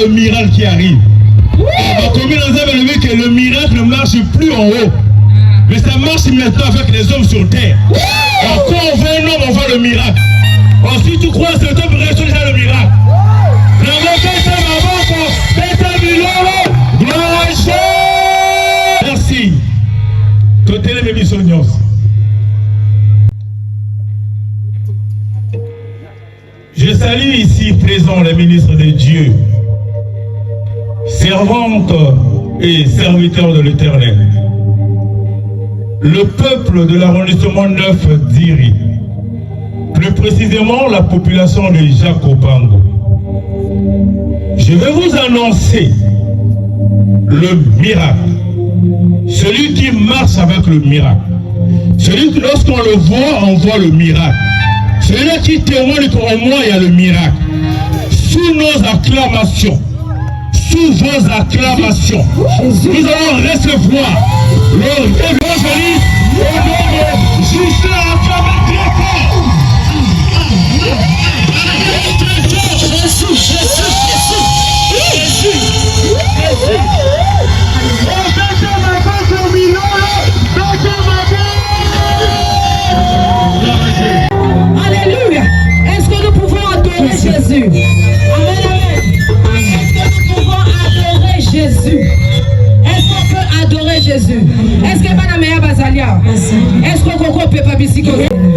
Le miracle qui arrive. Ma commune nous a élevé que le miracle ne marche plus en haut, mais ça marche maintenant avec les hommes sur terre. Alors, quand on voit un homme, on voit le miracle. Alors, si tu crois que cet homme reste déjà le miracle. Merci. Je salue ici présents les ministres de Dieu, servantes et serviteurs de l'Éternel, le peuple de l'arrondissement 9 d'Iri, plus précisément la population de Jacobango. Je vais vous annoncer le miracle, celui qui marche avec le miracle, celui qui lorsqu'on le voit, on voit le miracle, celui qui témoigne qu'en moi il y a le miracle. Sous nos acclamations, sous vos acclamations, nous allons recevoir le évangéliste au nom de Justin. Acclamez très fort. Alléluia. Est-ce que nous pouvons adorer Jésus? Amen, amen. Est-ce que nous pouvons adorer Jésus? Est-ce qu'on peut adorer Jésus? Est-ce que Banamea Basalia? Est-ce qu'on peut pas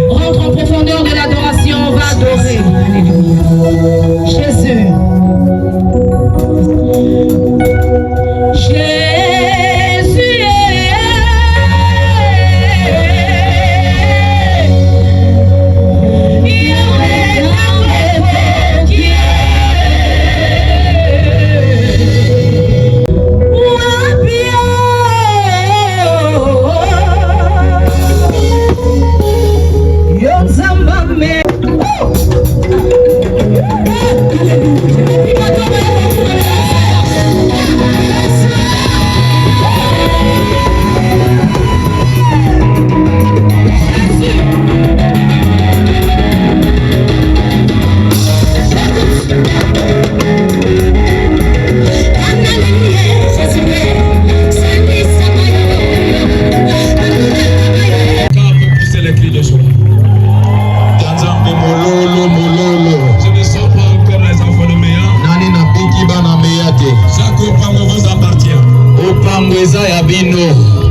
rentre en profondeur de l'adoration? On va adorer Jésus. Yo, Zamba, me. Opango eza ya bino.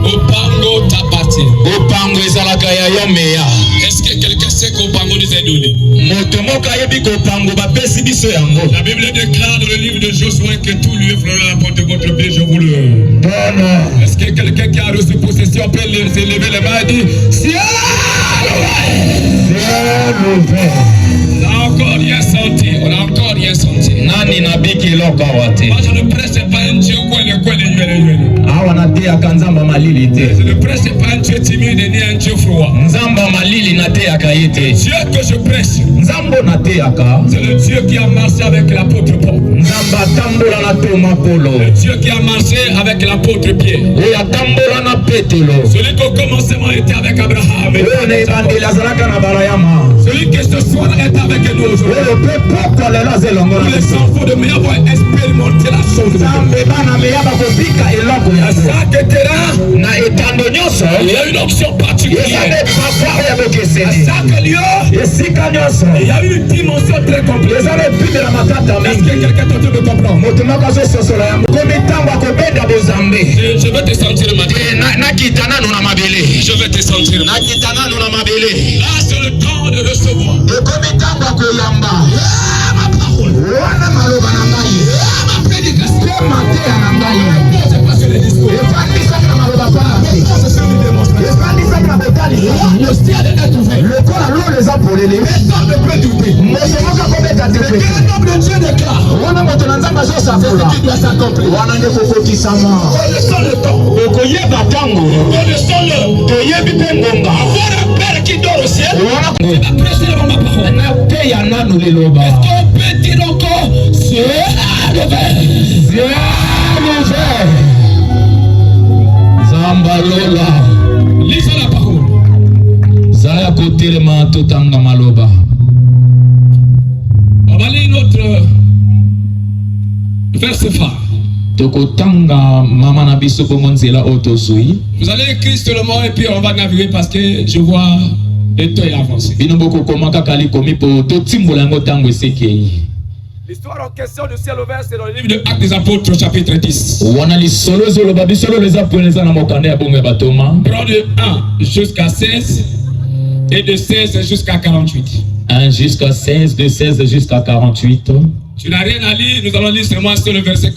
Opango t'appartient. Opango eza la kaya yomeya. Est-ce que quelqu'un sait qu'Opango nous est donné? Motomoka yebi kopango ba pesi biso yango. La Bible déclare dans le livre de Josué que tout lieu fleurit à la porte de votre pied, je vous le. Bon. Est-ce que quelqu'un qui a reçu possession peut s'élever les mains et dire ciel ouvert. On n'a encore rien senti. On n'a encore rien senti. Nani nabiki loka wate. Moi je ne prêche pas un Dieu awa na te akanzamba malili te. Je ne prêche pas un Dieu timide ni un Dieu froid. Nzamba malili na te akayete. Dieu que je prêche, Nzambo na te aka. c'est le Dieu qui a marché avec l'apôtre Paul. Nzamba tambola na Toma Polo. Le Dieu qui a marché avec l'apôtre Pierre. Oya tambola na Petelo. Celui qui au commencement était avec Abraham. Oya bandela zalaka na barayama. Celui qui ce soir est avec nous aujourd'hui. Oya pe poko lela zelongo na Les enfants de meilleur vont expérimenter la chose. Zambe bana meya ba kopika eloko ya chaque terrain na etando nyoso. Il y a une option particulière. À chaque lieu, esika nyoso. Il y a une dimension très complexe. Est-ce que quelqu'un est en train de comprendre? Je vais te sentir matin. Je vais te sentir. Là, c'est le temps de recevoir. Ma prédication. C'est pas sur les discours. Le ciel est ouvert. Le corps à l'eau les a pour les personne ne peut douter. Quel homme de Dieu déclare c'est ce qui doit s'accomplir. Connaissons le temps. Connaissons-le. Avoir un père qui dort au ciel. Il va prêcher devant ma parole. Est-ce qu'on peut dire encore ciel ouvert? Ciel ouvert. Zambalola. Lisons la parole. Zaya kotelema totanga maloba. On va lire notre verset phare. Tokotanga mama na biso bongonzela otozui. Vous allez écrire sur le mot et puis on va naviguer parce que je vois le temps est avancé. Bino boko komaka kali komi po totimbola ngo tango esekei. L'histoire en question du ciel ouvert, c'est dans le livre de Actes des Apôtres, chapitre 10. Wana li solo zolo ba bisolo les apreneza na mokande ya bongo ya batoma. Prends de 1 jusqu'à 16 et de 16 jusqu'à 48. 1 jusqu'à 16, de 16 jusqu'à 48. Tu n'as rien à lire, nous allons lire seulement sur le verset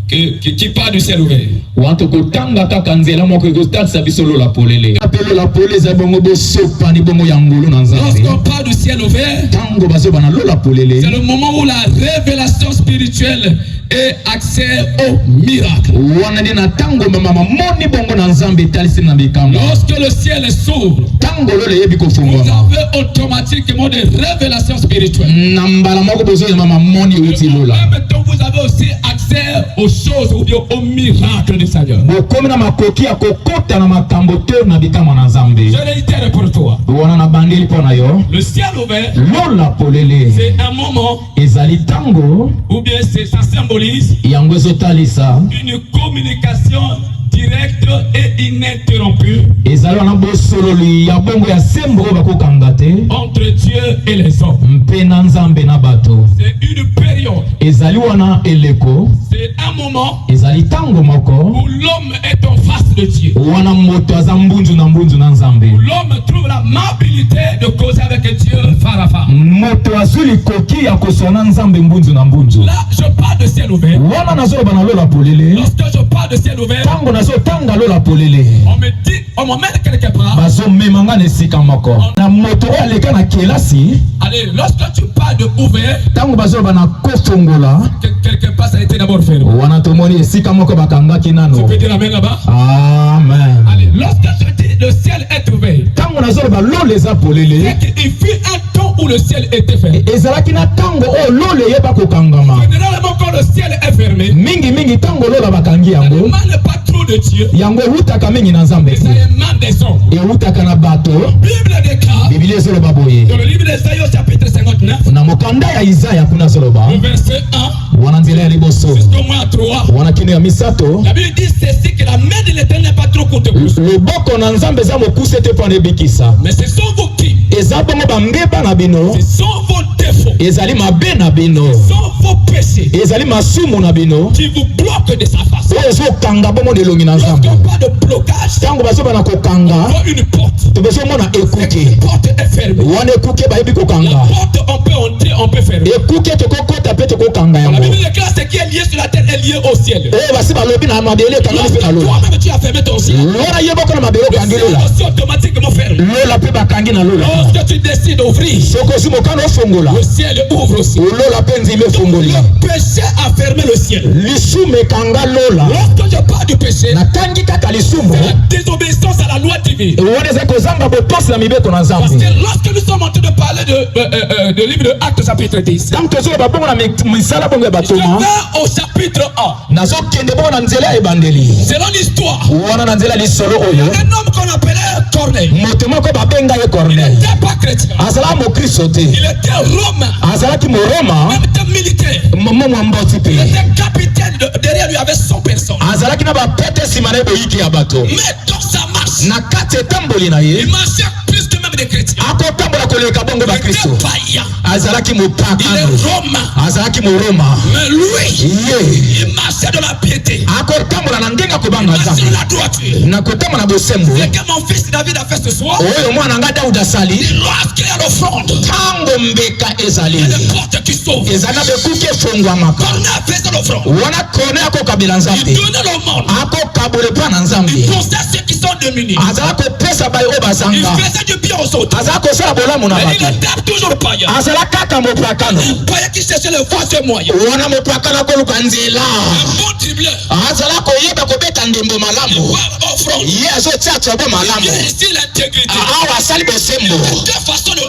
qui parle du ciel ouvert. Wanto kotanga kaka nzela moko ekotalisa bisolo la polele. Apelo la polele bongo bosopa ni bongo ya ngulu na nzambe. Lorsqu'on parle du ciel ouvert, tango bazoba na lola polele. C'est le moment où la révélation spirituelle est accès au miracle. Wana ni na tango mama moni bongo na nzambe talisi na bikambo. Lorsque le ciel s'ouvre, tango lole yebi ko fungwa. Vous avez automatiquement des révélations spirituelles. Nambala moko bozo ya mama moni uti lola. En même temps, vous avez aussi accès aux choses ou bien au miracle du Seigneur. Bokomi na makoki ya kokota na makambo te na bikambo na nzambe. Je réitère pour toi. Wana na bandeli pona yo. Le ciel ouvert, lola polele. C'est un moment ezali tango ou bien ça symbolise yango ezotalisa une communication directe et ininterrompue ezali wana bosololi ya bongo ya sembo bakokanga te entre Dieu et les hommes. mpe na nzambe na bato. C'est une période. Ezali wana eleko. C'est un moment ezali tango moko où l'homme est en face de Dieu. Wana moto aza mbunzu na nzambe. Où l'homme trouve la amabilité de causer avec Dieu face à face. Moto azuli koki ya kosona nzambe mbunzu na mbunzu. Là, je parle de ciel ouvert. Wana nazoloba na lola polele. Lorsque je parle de ciel ouvert, tango nazotanga lola polele. On me dit, on m'emmène quelque part. Bazomemanga na esika moko. Na moto oyo aleka na kelasi. Allez, lorsque tu parles de ouvert, tango bazoloba na kofongola. Quelque part ça a été d'abord fait. Wana tomoni esika moko bakangaki nano. Tu peux dire amen là-bas? Amen. Allez, lorsque je dis le ciel est ouvert, tango nazoloba lo les apolele. C'est qu'il fut un temps où le ciel était fermé. Ezalaki na tango o lo le yeba kokangama. Généralement quand le ciel est fermé, mingi tango lo la bakangi yango. Ça demande pas trop de Dieu. Yango utaka mingi na nzambe. Ça demande des hommes. Et utaka na bato. Bible déclare. Biblia zoloba boye. Dans le livre d'Ésaïe au chapitre 59. Na mokanda ya Isaya kuna zoloba. Au verset 1. Wana nzela ya liboso. Jusqu'au moins 3. Wana kino ya misato. La Bible dit ceci que la main de l'Éternel n'est pas trop courte. Loboko na nzambe za mokuse te pande bikisa. Mais ce sont vous qui. Eza bongo bambeba na bino. Ce sont vos défauts, ezali mabe na bino, sont vos péchés ezali masumu na bino, qui vous bloquent de sa face. ezokanga bongo nelongi na Nzambe. Lorsqu'on parle de blocage, Tango baso bana kokanga, il y a une porte. tobeso mona ekuke. Cette porte est fermée. Wana ekuke ba yebi La kokanga. porte, on peut entrer, on peut fermer. Ekuke tokokota pe tokokanga La yango. Bible déclare ce qui est lié sur la terre est lié au ciel. Basi balobi na mabele kanga Lorsque pe na lola. toi-même tu as fermé ton ciel, Lola yeboko na mabele le kangi ciel lola. aussi automatiquement ferme. Lola pe bakangi na lola. Lorsque tu décides d'ouvrir, Soko si mokano fongola. le ciel ouvre aussi. Lola pe nzime fongoli. Le péché a fermé le ciel. Lisume kanga lola. Lorsque je parle du péché, Na tangi kaka lisumu. c'est la désobéissance à la loi divine. Wana za kozanga botosi na mibeko na Parce Nzambe. que lorsque nous sommes en train de parler de livre de Actes chapitre 10, Tango tozo ba bongo na misala bongo ya je batoma. vais au chapitre 1. Nazo kende bongo na nzela ya ebandeli. Selon l'histoire, Wana na nzela lisolo oyo. un homme qu'on appelait Corneille Moto moko babenga ye il Corneille. n'était pas chrétien. Azala mokristo te. Il était romain, Azalaki moroma. même était militaire. Momo mwamboti Il pe. était capitaine, derrière lui avait 100 personnes. Azalaki na bapete nsima na ye boyiki ya bato. Mais dans sa marche, Na kati etamboli na il ye marchait plus que même des chrétiens. akotambola koleka bongo Il bakristo. était païen. Azalaki Il est mopakano. romain. Azalaki moroma. Mais lui, Ye il marchait dans la piété. akotambola na ndenge akobanga Il marchait Nzambe. dans la droiture. Na kotambola na bosembo. Ce que mon fils David a fait ce soir, Oyo mwana nga Daudi asali. lorsqu'il y a l'offrande, Tango mbeka ezali. il y a des portes qui s'ouvrent. Ezali na bekuke efungwamaka. Corneille faisait l'offrande. Wana kone akokabela Il Nzambe. donnait l'aumône. Akokabole mpa na Nzambe. Il poussait ceux qui sont démunis. Azala kopesa baye oyo Il bazanga. faisait du bien aux autres. Azala kosala bolamu na Mais il bato. était toujours païen. Azala kaka mopakano. Païen qui cherchait le voisin moyen. Wana mopakano akoluka nzela. Un bon dribbleur. Azala koyeba kobeta ndembo Il malamu. voit offrande. Ye azotia tsobo Il malamu. y a ici l'intégrité. Awa asali bosembo. Deux façons de.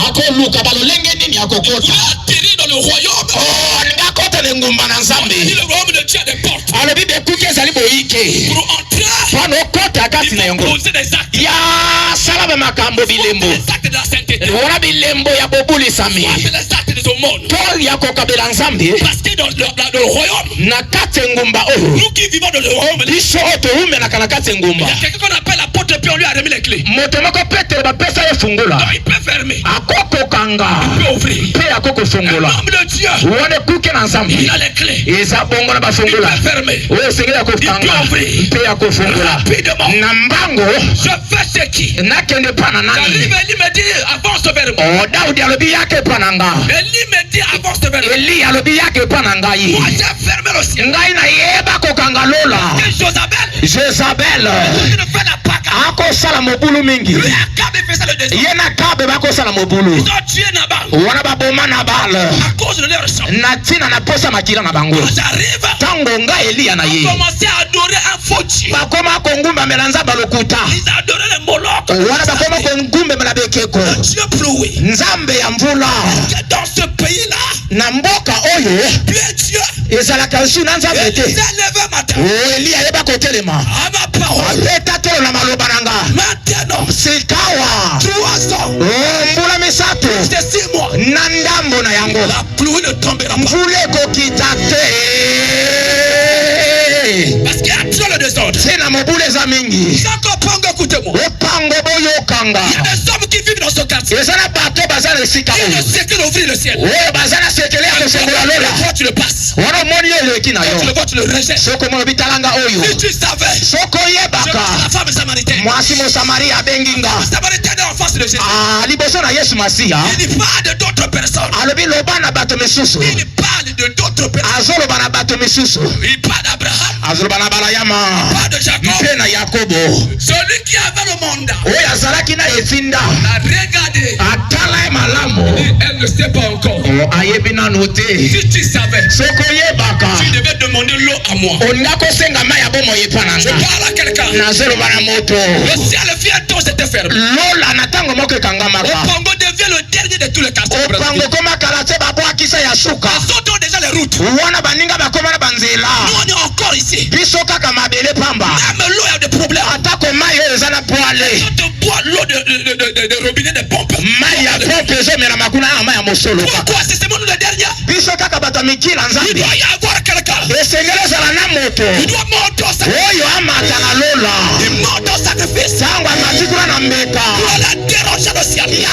Akoluka balolenge nini Il akokota. voulait atterrir dans le royaume. Ningakota ne ngumba na Il Nzambe. dit le royaume de Dieu a des portes. Alobi bekuke ezali boyike. Pour entrer, Pano okota kati il na faut yango. poser des actes. Ya sala ba makambo bilembo. Les actes de la sainteté. Wana bilembo ya bobulisami. Soit les actes des aumônes. Paul ya kokabela Nzambe. Parce que dans le royaume, Na kati ngumba oyo. nous qui vivons dans le royaume, il Biso oyo tohumelaka na kati ngumba. y a quelqu'un qu'on appelle l'apôtre Pierre, on lui a remis les clés. Moto moko Petero bapesa ye fungola. Donc il peut fermer, Akokokanga. il peut ouvrir. Mpe akokofungola. L'homme de Dieu, Wana kuke na Nzambe. il a les clés. Eza bongo na Il bafungola. peut fermer. Oyo esengeli akokanga. Il peut ouvrir. Mpe akofungola. Rapidement. Na mbango Je fais ce qui. nakende pa na nani. J'arrive, Élie me dit, avance vers moi. Daudi alobi yake pa na nga. Élie me dit, avance vers moi. Eli alobi yake pa na ngai. Moi, j'ai fermé le ciel. Ngai na yeba kokanga lola. Et Josabel, Jezabel il ne fait la paca. akosala mobulu mingi. Lui, Akab, il faisait le désordre. Ye na kabe bakosala mobulu. Ils ont tué Nabal Wana baboma na bale. à cause de leur sang. Na ntina na posa makila na bango. J'arrive, Tango nga Eliya na ye. commencer à adorer un faux Dieu. Bakoma kongumba mela Nzambe lokuta. Ils adoraient les Moloch. Wana bakoma kongumba mela bekeko. Dieu ploué. Nzambe ya mvula. Que dans ce pays-là, Na mboka oyo plein Dieu, ezalaka nsu na Nzambe il s'est te. levé matin. Eliya yeba kotelema. À ma parole, Apeta tolo na maloba na nga. maintenant, Sikawa. 3 ans, Mbula misato. c'est 6 mois. Na ndambo na yango. La pluie ne tombera pas. Mvula ekokita te. Parce qu'il y a trop le désordre. Tena mobulu eza mingi. Sans comprendre, écoutez-moi. Opango boyokanga. Il y a des hommes qui vivent dans ce quartier. Eza na bato baza na esika Ils ne oyo. sait que d'ouvrir le ciel. Oyo baza na sekele ya kosengola lola. Toi, tu le passes. Wana omoni yo eleki na Quand tu le yo. vois, tu le rejettes. Soko mona bitalanga oyo. Si tu savais, Soko je yebaka. vois la femme samaritaine. Mwasi mosamari abengi nga. La samaritaine est en face de Jésus. Liboso na Yesu Masiya. Il parle de d'autres personnes. Alobi loba na bato misusu. Il parle de d'autres personnes. Azoloba na bato misusu. Il parle d'Abraham. Azoloba na Balayama. Il parle de Jacob. Mpe na Yakobo. Celui qui avait le mandat. Oyo azalaki na efinda. A regardé. Atala ye malamu. Elle ne sait pas encore. Ayebi nanu te. Si tu savais, Soko yebaka. tu devais demander l'eau à moi. Olinga kosenga mai ya bomoi epa na Je nga. parle à quelqu'un. Nazoloba na moto. Le ciel bientôt s'était fermé. Lola na ntango moko ekangamaka. Opango devient le dernier de tous les quartiers. Opango komaka te babwakisa ya suka. Les autres ont déjà les routes. Wana baninga bakoma na banzela. Nous, on est encore ici. Biso kaka mabele pamba. Même l'eau a des problèmes. Atako mai oyo eza na poale. Quand on boit l'eau de robinet des pompes. Mai ya pompe ezomela makuna ya mai ya mosolo. Pourquoi c'est seulement nous les derniers? Biso kaka bato ya mikila Il Nzambe. doit y avoir quelqu'un. Esengeli ezala na moto. Il doit monter au sacrifice. Oyo amata na lola. Il monte au sacrifice. Tango amati kuna na mbeka. Pour aller déranger le ciel.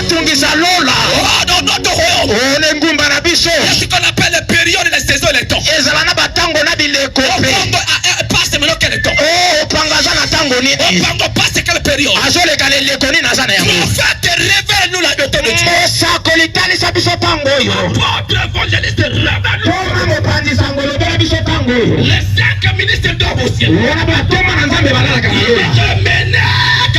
Tungi Ezalola. Oh, dans notre royaume. On ngumba na biso. C'est ce qu'on appelle les périodes, les saisons et les temps. Ezalana batango na bileko. Passe maintenant quel temps? Oh, pangaza na tango ni. Oh, passe quelle période? Azole kale leko ni na sana yango. Prophète, révèle-nous la beauté de Dieu. Sakolitani sa biso tango yo. Votre évangéliste, révèle-nous. Toma mopanzi sango le bela biso tango. Les 5 ministres d'or au ciel. Wana ba toma na nzambe balala ka.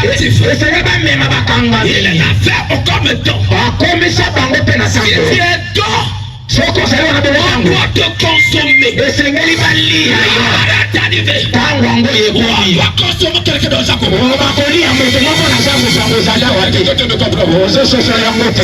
Eseye ba mema bakanga. Il les a fait au comme temps. Akomisa bango pe na sango. Si tu es d'or, Soko sele wana bela on tango. doit te consommer. Esengeli balia yo. Arrête d'arriver. Tango ango On yekomi. doit consommer quelqu'un dans Jacob. On va kolia moto moko na sango sango sala wate. Ozo so sala moto.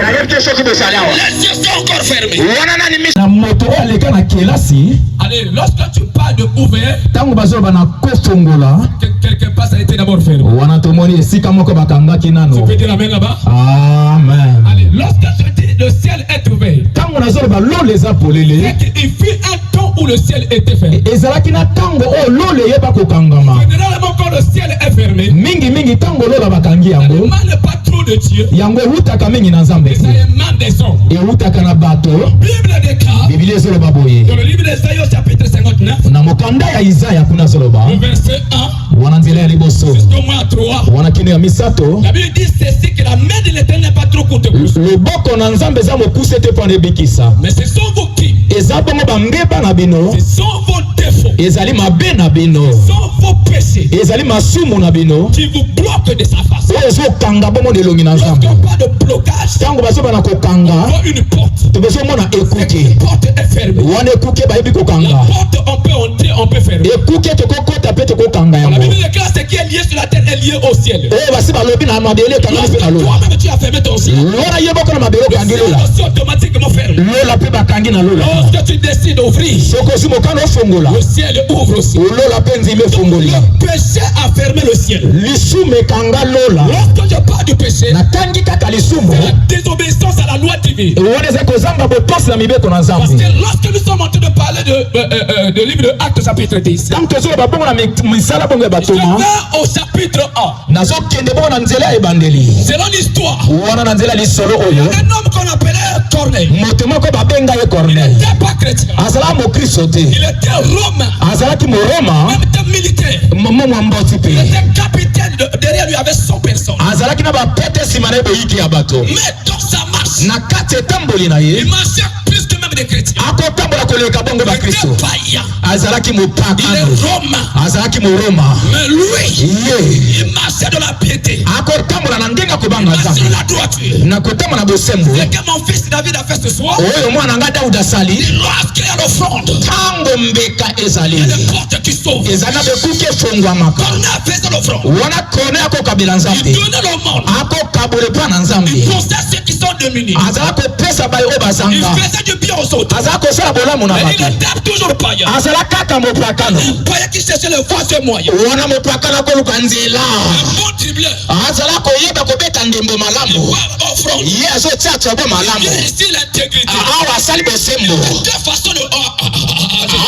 Na yete soki be sala wa. Les yeux sont encore fermés. Wana nani mis. Na moto aleka na kelasi Allez, lorsque tu parles de ouvert, tango bazoba na kofongola quelque part ça a été d'abord fermé. wana tomoni esika moko bakangaki Tu nano. peux dire amen là-bas? Amen. Allez, lorsque je dis le ciel est ouvert, Tango nazoloba lolo eza polele c'est qu'il fut un temps où le ciel était fermé. ezalaki na tango oyo lolo eyeba kokangama. Généralement quand le ciel est fermé, mingi tango lolo bakangi yango l'élément pas trop de Dieu, yango ewutaka mingi na nzambe ça te, émane des hommes. ewutaka na bato. Bible déclare Biblia ezoloba boye dans le livre d'Esaïe au chapitre 59, na mokanda ya Isaya kuna azoloba au verset 1 wana nzela ya liboso jusqu'au moins 3, wana kino ya misato. la Bible dit ceci, que la main de l'Éternel n'est pas trop courte pour vous. loboko na nzambe eza mokuse te mpo na ebikisa. Mais ce sont vos crimes, eza bongo bambeba na bino, ce sont vos défauts, ezali mabe na bino, ce sont vos péchés ezali masumu na bino qui vous bloquent de sa face. oyo ezokanga bongo na elongi na nzambe. Lorsqu'on parle de blocage, ntango bazoba na kokanga il y a une porte. tozomona ekuke Cette porte est fermée. wana ekuke bayebi La kokanga porte, on peut entrer, on peut fermer. ekuke tokokota mpe tokokanga La yango Bible déclare ce qui est lié sur la terre est lié au ciel. oyo basi balobi na mabele ekangami mpe na Lorsque lola. toi-même tu as fermé ton ciel, lola ye boko na mabele le okangi ciel lola, aussi automatiquement ferme. lola mpe bakangi na lola. Lorsque tu décides d'ouvrir, soki ozwi mokano ofongola le ciel ouvre aussi. lola mpe nzimba efongoli. Le péché a fermé le ciel. lisumu ekanga lola. Lorsque je parle du péché, natangi kaka lisumu c'est la désobéissance à la loi divine. wana eza kozanga botosi na mibeko na Parce nzambe. que lorsque nous sommes en train de parler de livre de Actes chapitre 10, ntango tozoloba bongo na misala bongo ya je batoma vais au chapitre 1. nazokende bongo na nzela ya ebandeli Selon l'histoire, wana na nzela lisolo oyo un homme qu'on appelait Corneille moto moko babenga ye Corneille n'était pas chrétien. azalaka mokristo te, Il était romain, azalaki moroma même était militaire. momwa mboti Il mpe était capitaine, derrière lui avait 100 personnes. azalaki na bapete nsima na ye boyiki ya bato. Mais dans sa marche, na kati etamboli na il ye marchait plus que même des chrétiens. akotambola koleka bongo Il bakristo. était païen. azalaki Il est mopagano, romain. azalaki moroma Mais lui, ye il marchait dans la piété. akotambola na ndenge Il akobanga marchait nzambe dans la droiture. na kotambola na bosembo Ce que mon fils David a fait ce soir, oyo mwana nga Daudi asali. lorsqu'il y a l'offrande, ntango mbeka ezali il y a des portes qui s'ouvrent. eza na bekuki efongwamaka Corneille faisait l'offrande. wana kone akokabela Il nzambe donnait le monde. akokabole mpa na nzambe Il poussait ceux qui sont démunis. azala kopesa baye oyo Il bazanga faisait du bien aux autres. azala kosala bolamu na Mais il bato était toujours païen. azala kaka mopakano Un païen qui cherchait le voisin moyen. wana mopakano akoluka nzela Un bon dribbleur. azala koyeba kobeta ndembo Il malamu va offrande. ye azotiatia bo Il malamu y a ici l'intégrité. awa asali bosembo Deux façons de...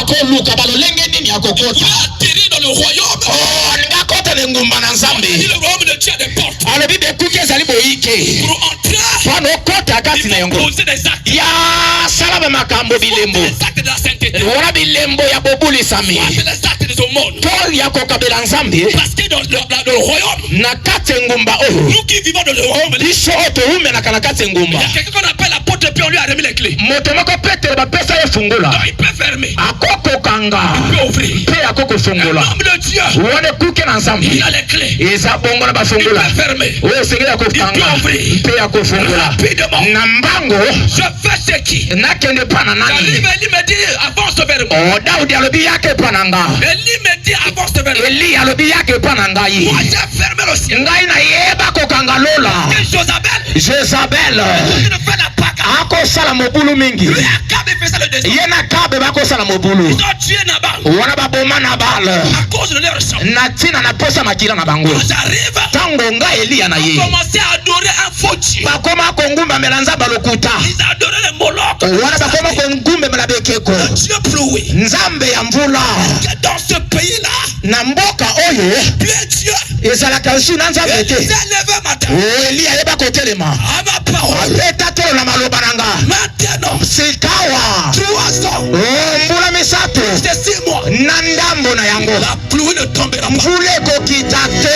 akoluka balolenge nini Il akokota voulait atterrir dans le royaume. ninga kota na engumba na Il nzambe dit le royaume de Dieu a des portes. alobi bekuki ezali boyike Pour entrer, mpona okota kati na il yango faut poser des actes. ya sala bamakambo bilembo Des actes de la sainteté. wana bilembo ya bobulisami Pas les actes de ce monde. to ya kokabela nzambe Parce que dans le royaume, na kati engumba oyo nous qui vivons dans le royaume, il biso oyo towumelaka na kati engumba y a quelqu'un qu'on appelle l'apôtre Pierre, on lui a remis les clés. moto moko petelo bapesa ye fungola Donc il peut fermer, akokokanga il peut ouvrir. mpe Un akokofungola homme de Dieu, wana ekuke na nzambe il a les clés. eza bongo na Il bafungola peut fermer. oyo esengeli akokanga mpe akofungola Rapidement. na mbango Je fais ce qui. nakende mpa na nani. Eli me dit, avance vers moi. o daudi alobi yake mpa na nga, Eli me dit, avance vers moi. eli alobi yake mpa na ngai, Moi, j'ai fermé le ciel. ngai nayeba kokanga lola. Et Josabel, Jezabel il ne fait la paga. akosala mobulu mingi, Lui, Akab, il faisait le désordre. ye na kabe bakosala mobulu Ils ont tué Nabal wana baboma na bale à cause de leur sang. na ntina na posa makila na bango. Quand j'arrive, ntango ngai eliya na ils ye ont commencé à adorer un faux Dieu. bakoma kongumbamela nzambe lokuta, Ils adoraient les Moloch. wana bakoma kongumbamela bekeko Le Dieu ploué. nzambe ya mvula. Que dans ce pays-là, na mboka oyo plus Dieu ezalaka su na nzambe te. Levé matin. Oh, Eli ayeba kotelema. À ma parole. Apeta tolo na maloba nanga. Maintenant. Sikawa. 3 ans. Oh, mbula misato. C'est 6 mois. Na ndambo na yango. La pluie ne tombera pas. Mvule kokita te.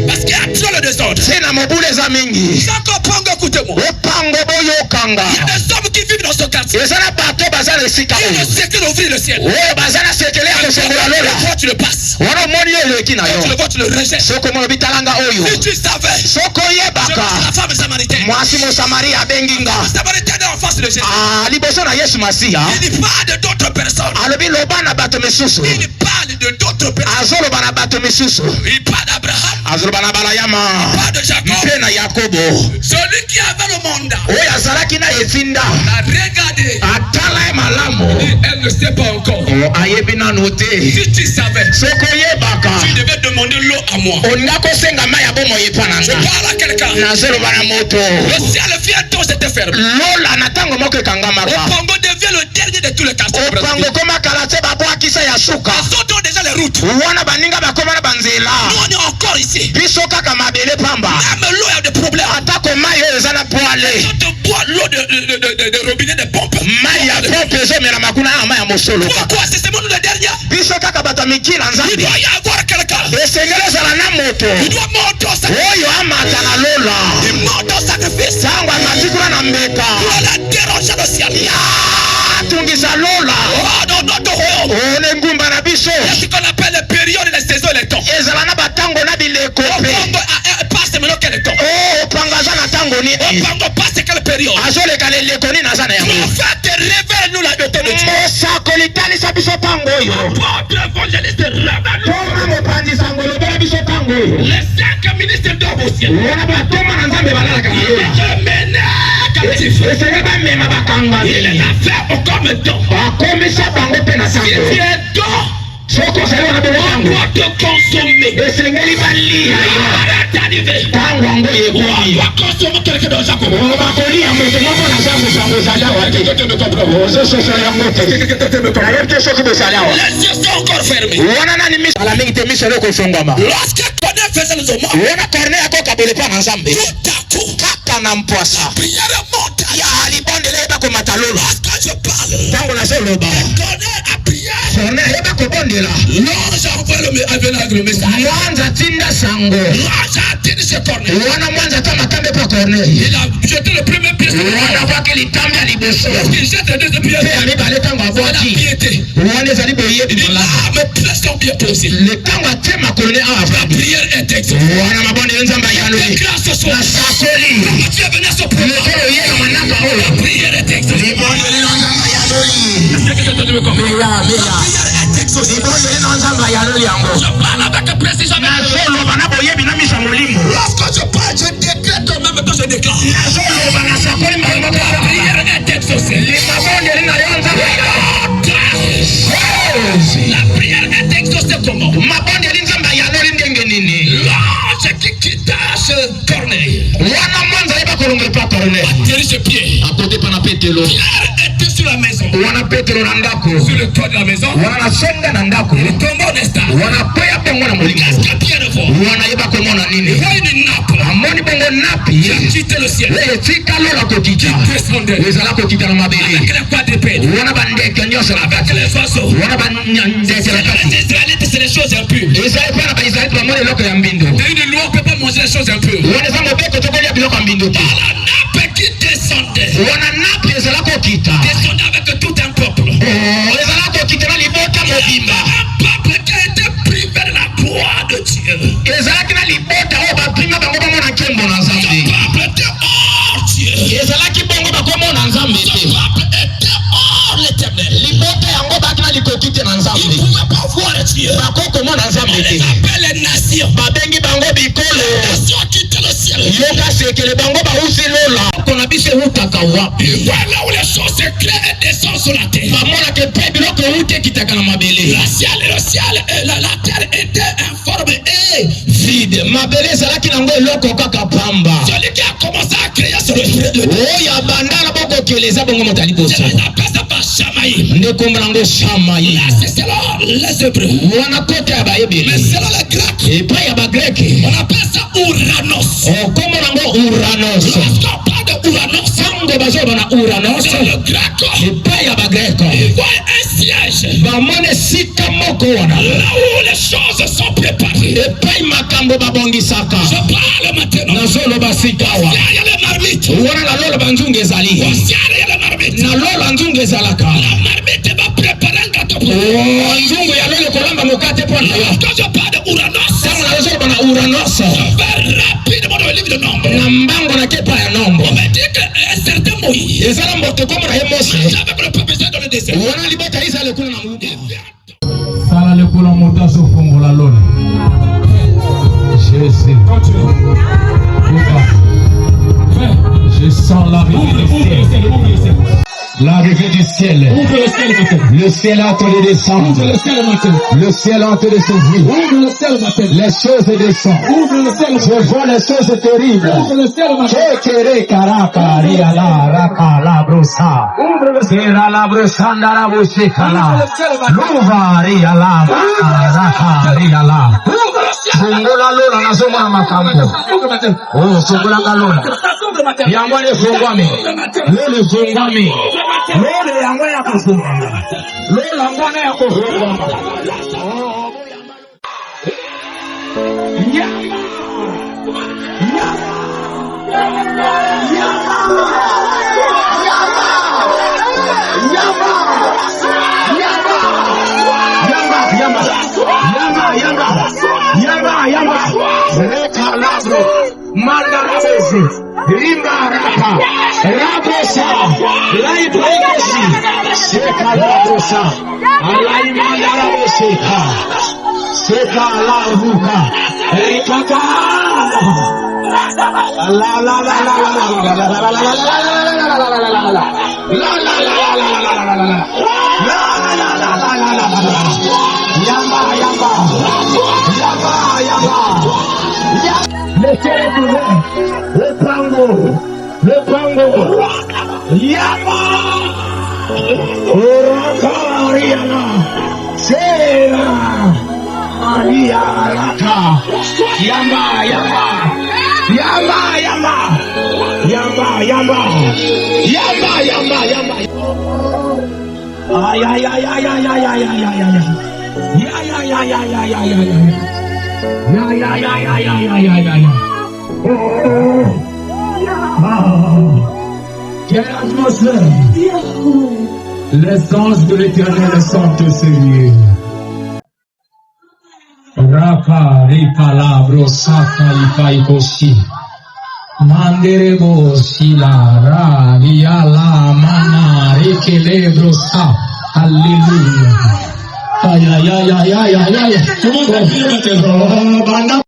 Parce qu'il y a trop le désordre. Sina mobule za mingi. Sako pango, écoutez-moi. Opango boyokanga. Il y a des hommes qui vivent dans ce quartier. Ezana bato bazana esika Ils oyo. ne sait que d'ouvrir le ciel. Oyo bazana sekele ya kosengola lola. Toi, tu le passes. Wana moni oyo ekina Quand tu le yo. vois, tu le rejettes. Soko mo bitalanga oyo. Si tu savais, Soko je yebaka. vois la femme samaritaine. Mwasi mo Samaria benginga. Samaritaine est en face de Jésus. Ah, liboso na Yesu Masiya. Il dit pas de d'autres personnes. Alobi loba na bato misusu. Il parle de d'autres personnes. Azoloba na bato misusu. Il parle d'Abraham. Azoloba na balayama. Il parle de Jacob. Mpe na Yakobo. Celui qui avait le mandat. Oyo azalaki na etinda. A regardé. Atala ye malamu. Elle ne sait pas encore. Oh, ayebi nanu te. Si tu savais, Soko yebaka. tu devais demander l'eau à moi. Olinga kosenga mai ya bomoi Je epananga. parle à quelqu'un. Nazoloba na moto. Le ciel vient donc c'était fermé. Lola na ntango moko ekangamaka. Opango devient le dernier de tous les quartiers. Opango komaka te babwakisa ya suka. Les autres ont déjà les routes. Wana baninga bakoma na banzela. Nous on est encore ici. Biso kaka mabele pamba. Même l'eau a des problèmes. Atako mai oyo eza na poale. Quand tu bois l'eau de robinet de pompe. Mai ya pompe ezomela makuna na mai ya mosolo kaka. Pourquoi c'est seulement nous les derniers? Biso kaka bato ya mikila Il nzambe. doit y avoir quelqu'un. Esengeli ezala na moto. Il doit monter au sacrifice. Oyo amata na lola. Il monte au sacrifice. Sango amati kuna na mbeka. Pour aller déranger le ciel. Tungisa lola. Oh, dans notre royaume. One ngumba na biso. Il y a ce qu'on appelle les périodes, les saisons et les temps. Ezala na batango na bileko pe. Opango passe maintenant quel temps? Oh, opanga aza na tango nini. Opango passe quelle période? Azoleka leleko nini aza na yango. Prophète, révèle-nous la beauté de Dieu. Mosako litalisa biso tango oyo. Apôtre, évangéliste, révèle-nous. Toma mopanzi sango lobela biso tango oyo. Les 5 ministres d'homme au ciel. Wana batoma na nzambe balalaka na lola. Je mène captif. Esenge bamema bakanga. Il les a fait au comme temps. Bakomisa bango mpe na Si tu sango. es donc, Soko ozali wana belo on tango. doit te consommer. Esengeli balia yo. Arrête d'arriver. Tango yango On yekoki. doit consommer quelqu'un dans Jacob. bakolia moto moko na sango sango ezali awa te. Ozososa yango te. Nayebi te soki bozali awa. Les yeux sont encore fermés. Wana nani miso ala mingi te miso ekofungwama. Lorsque Corneille faisait les hommages, Wana Corneille akokabole mpa na nzambe. tout à coup, Kaka na mpwasa. prière monte. Ya libondele yeba komata lola. Quand je parle, Tango nazoloba. Corneille a prié. Corneille yeba kobondela. L'ange a envoyé le message. Mwanza tinda sango. L'ange a dit chez Corneille. Wana mwanza ta makambe pa Corneille. Il a jeté le premier pied sur Wana kwake litambi ya liboso. il jette le deuxième pied. Mpe ya mibale tango C'est la abwaki. piété. Wana ezali Il boyebi dit là, malamu. mes plaies sont bien posées. Le tango atema Corneille awa La frappe. prière est exaucée. Wana mabondele nzambe Les ayaloli. grâces ce soir. Nasakoli. Quand tu es venu à ce point, Lekolo yena manaka la oyo. prière est exaucée. Libondele na nzambe ayaloli. Est-ce que tu me comprends? Beya, La beya. prière est exaucée. Libondele na nzambe ayaloli yango. Je parle avec précision. Nazoloba na boyebi na misa molimo. Lorsque je parle, je décrète en même temps, je déclare. Nazoloba nasakoli makambo La kaka. prière est exaucée. Limabondele na yo nzambe ayaloli. La prière est exaucée comment? Mabondele nzambe ayaloli ndenge nini. L'ange qui quitta ce Corneille Wana mwanza yeba kolonga pa Corneille. atterrit ses pieds. Akote pana Petelo. Pierre était sur la maison, Wana Petelo na ndako. sur le toit de la maison. Wana nasonga na ndako. Il tombe en instant. Wana kwea bongo na molimo. Qu'est-ce que Pierre voit? Wana yeba komona Il nini. voit une nappe Amoni bongo napi. qui a quitté le ciel. Etika lola kokita. Descendait Ezala kokita na mabele. avec les quadrupèdes, Wana bandeke nyonso na avec kati. les oiseaux. Wana bandeke na kati. Les Israélites, c'est les choses impures. Ezali mpe na baisraeli bamoni eloko ya mbindo. Et une loi, on ne peut pas manger les choses impures. Wana eza mobeko tokolia biloko ya mbindo te. La nappe qui descendait, Wana napi ezala kokita. descendait avec tout un peuple. Ezala kokita na libota mobimba. Un peuple qui a été privé de la gloire de Dieu. Ezalaki na libota oyo bapima bango bamona nkembo na Ce nzambe. peuple était hors Dieu. Ezalaki bongo bakomona nzambe Ce te. peuple était hors l'éternel. Libota yango baki na likoki te na Il ne nzambe. pouvait pas voir Dieu. Bakokomona On nzambe les te. appelle les nations. Babengi bango bikolo. Nations quittent le ciel. Yoka sekele bango bausi lola. Kona biso eutaka wapi. Voilà où les choses éclairent et descendent sur la terre. Bamonaka epe biloko euti ekitaka na mabele. Le ciel et la terre étaient informes et Vide. Mabele ezalaki nango eloko kaka pamba. celui qui a commencé à créer sur le Oyo abanda na bokokele eza bongo moto je aliboso. les appelle ça Ndekomrango Shamaï. C'est selon les Hébreux. Mais selon les Grecs, on appelle ça Ouranos. Lorsqu'on parle de Ouranos, c'est le grec. Il voit un siège. Là où les choses sont préparées. Je parle maintenant. Voici, il y a les marmites. Voici, il y a les marmites. La marmite va préparer un gâteau pour vous. Quand je parle de Ouranos, je vais rapidement dans le livre de Nombre. On me dit qu'un certain Moïse, avec le peuple dans le désert. Jésus. Je sens l'arrivée du ciel. L'arrivée du ciel. Le ciel est en train de descendre. Le ciel est en train de s'ouvrir. Les choses descendent. Je vois les choses terribles. Fungula lola nasoma makambo. Oh, fungula lola. Yangwane fungwami. Lele fungwami. Lele yangwane yakufungwami. Lele yangwane yakufungwami. Oh, Yamba, Reka Labro, Manda Rabesi, Rimba Raka, Rabosa, Laibrekesi, Seka Labosa, Alai Manda Rabeseka, Seka Labuka, Rekaka, La la la la la le pango, Yama, Oriana, Sera, Maria, Raka, Yama, ay, quelle atmosphère! Les anges de l'Éternel sont au Seigneur. Raka, Rika, Labro, Saka, Ifaikoshi. Manderebo, Sila, Ra, Riala, Mana, Rikelebro, Sa. Alléluia. Aïe. Comment ça fait maintenant?